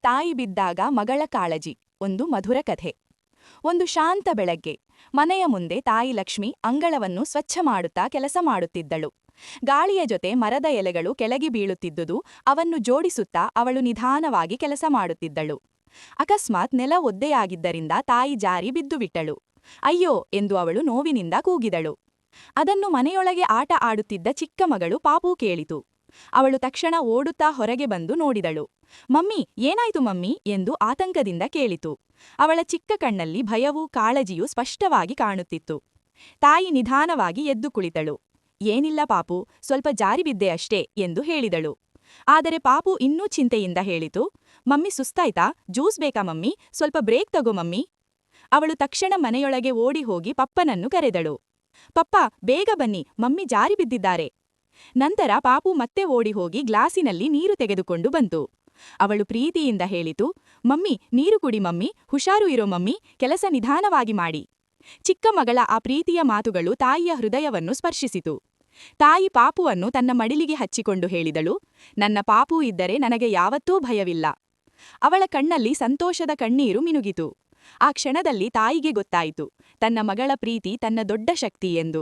ತಾಯಿ ಬಿದ್ದಾಗ ಮಗಳ ಕಾಳಜಿ ಒಂದು ಮಧುರ ಕಥೆ. ಒಂದು ಶಾಂತ ಬೆಳಗ್ಗೆ ಮನೆಯ ಮುಂದೆ ತಾಯಿ ಲಕ್ಷ್ಮಿ ಅಂಗಳವನ್ನು ಸ್ವಚ್ಛ ಮಾಡುತ್ತಾ ಕೆಲಸ ಮಾಡುತ್ತಿದ್ದಳು. ಗಾಳಿಯ ಜೊತೆ ಮರದ ಎಲೆಗಳು ಕೆಳಗೆ ಬೀಳುತ್ತಿದ್ದುದು ಅವನ್ನು ಜೋಡಿಸುತ್ತಾ ಅವಳು ನಿಧಾನವಾಗಿ ಕೆಲಸ ಮಾಡುತ್ತಿದ್ದಳು. ಅಕಸ್ಮಾತ್ ನೆಲ ಒದ್ದೆಯಾಗಿದ್ದರಿಂದ ತಾಯಿ ಜಾರಿ ಬಿದ್ದುಬಿಟ್ಟಳು. ಅಯ್ಯೋ ಎಂದು ಅವಳು ನೋವಿನಿಂದ ಕೂಗಿದಳು. ಅದನ್ನು ಮನೆಯೊಳಗೆ ಆಟ ಆಡುತ್ತಿದ್ದ ಚಿಕ್ಕ ಮಗಳು ಪಾಪು ಕೇಳಿತು. ಅವಳು ತಕ್ಷಣ ಓಡುತ್ತಾ ಹೊರಗೆ ಬಂದು ನೋಡಿದಳು. ಮಮ್ಮಿ, ಏನಾಯ್ತು ಮಮ್ಮಿ ಎಂದು ಆತಂಕದಿಂದ ಕೇಳಿತು. ಅವಳ ಚಿಕ್ಕ ಕಣ್ಣಲ್ಲಿ ಭಯವೂ ಕಾಳಜಿಯೂ ಸ್ಪಷ್ಟವಾಗಿ ಕಾಣುತ್ತಿತ್ತು. ತಾಯಿ ನಿಧಾನವಾಗಿ ಎದ್ದು ಕುಳಿತಳು. ಏನಿಲ್ಲ ಪಾಪು, ಸ್ವಲ್ಪ ಜಾರಿಬಿದ್ದೆ ಅಷ್ಟೇ ಎಂದು ಹೇಳಿದಳು. ಆದರೆ ಪಾಪು ಇನ್ನೂ ಚಿಂತೆಯಿಂದ ಹೇಳಿತು, ಮಮ್ಮಿ ಸುಸ್ತಾಯ್ತಾ, ಜ್ಯೂಸ್ ಬೇಕಾ ಮಮ್ಮಿ, ಸ್ವಲ್ಪ ಬ್ರೇಕ್ ತಗೋ ಮಮ್ಮಿ. ಅವಳು ತಕ್ಷಣ ಮನೆಯೊಳಗೆ ಓಡಿ ಹೋಗಿ ಪಪ್ಪನನ್ನು ಕರೆದಳು. ಪಪ್ಪ, ಬೇಗ ಬನ್ನಿ, ಮಮ್ಮಿ ಜಾರಿ ಬಿದ್ದಿದ್ದಾರೆ. ನಂತರ ಪಾಪು ಮತ್ತೆ ಓಡಿ ಹೋಗಿ ಗ್ಲಾಸಿನಲ್ಲಿ ನೀರು ತೆಗೆದುಕೊಂಡು ಬಂತು. ಅವಳು ಪ್ರೀತಿಯಿಂದ ಹೇಳಿತು, ಮಮ್ಮಿ ನೀರು ಕುಡಿ ಮಮ್ಮಿ, ಹುಷಾರು ಇರೋ ಮಮ್ಮಿ, ಕೆಲಸ ನಿಧಾನವಾಗಿ ಮಾಡಿ. ಚಿಕ್ಕ ಮಗಳ ಆ ಪ್ರೀತಿಯ ಮಾತುಗಳು ತಾಯಿಯ ಹೃದಯವನ್ನು ಸ್ಪರ್ಶಿಸಿತು. ತಾಯಿ ಪಾಪುವನ್ನು ತನ್ನ ಮಡಿಲಿಗೆ ಹಚ್ಚಿಕೊಂಡು ಹೇಳಿದಳು, ನನ್ನ ಪಾಪು ಇದ್ದರೆ ನನಗೆ ಯಾವತ್ತೂ ಭಯವಿಲ್ಲ. ಅವಳ ಕಣ್ಣಲ್ಲಿ ಸಂತೋಷದ ಕಣ್ಣೀರು ಮಿನುಗಿತು. ಆ ಕ್ಷಣದಲ್ಲಿ ತಾಯಿಗೆ ಗೊತ್ತಾಯಿತು, ತನ್ನ ಮಗಳ ಪ್ರೀತಿ ತನ್ನ ದೊಡ್ಡ ಶಕ್ತಿ ಎಂದು.